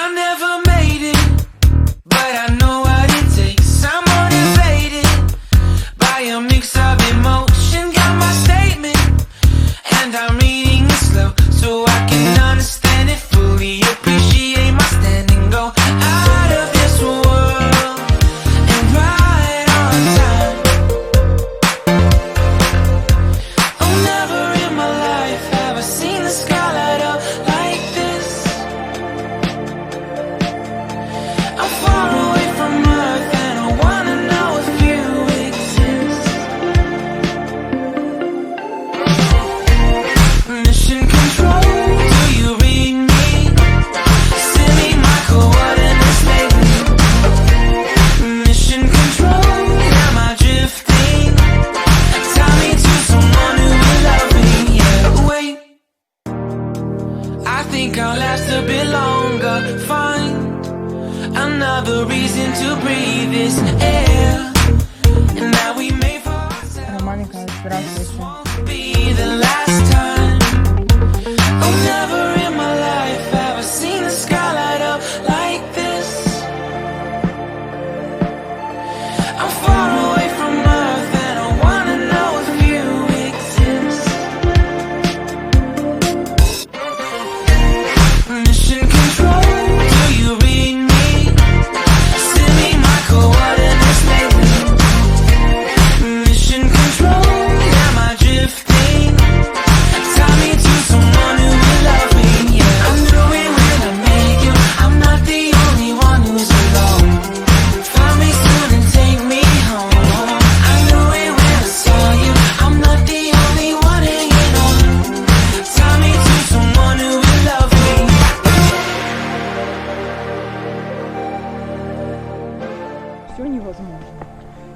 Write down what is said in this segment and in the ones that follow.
I never made it, but I know what it takes. I'm motivated by a mix of emotion. Got my statement, and I'm reading it slow so I can understand it fully. Appreciate my standing, go out of this world and ride on time. Oh, never in my life have I seen the sky light up like this. I'm far away from Earth and I wanna know if you exist. Mission control, do you read me? Send me my coordinates lately. Mission control, am I drifting? Tie me to someone who will love me. Yeah, wait, I think I'll last a bit longer. Find another reason to breathe this air. And now we made for ourselves. Романика, здравствуйте. Won't be the last time. Oh, never in my life have I seen the sky light up like this. I'm far away from Earth and I wanna know if you exist. Mission control, do you read me? Send me my coordinates lately. Mission control, am I drifting? Tie me to someone who will love me. Yeah, I knew it when I met you. I'm not the only one who's alone. Find me soon and take me home. I knew it when I saw you. I'm not the only one hanging on. Tie me to someone who will love me. Все невозможно.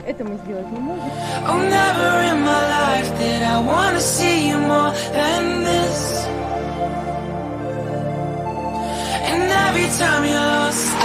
Это мы сделать не можем. Oh, never in my life did I wanna see you more than this. And every time you're lost, I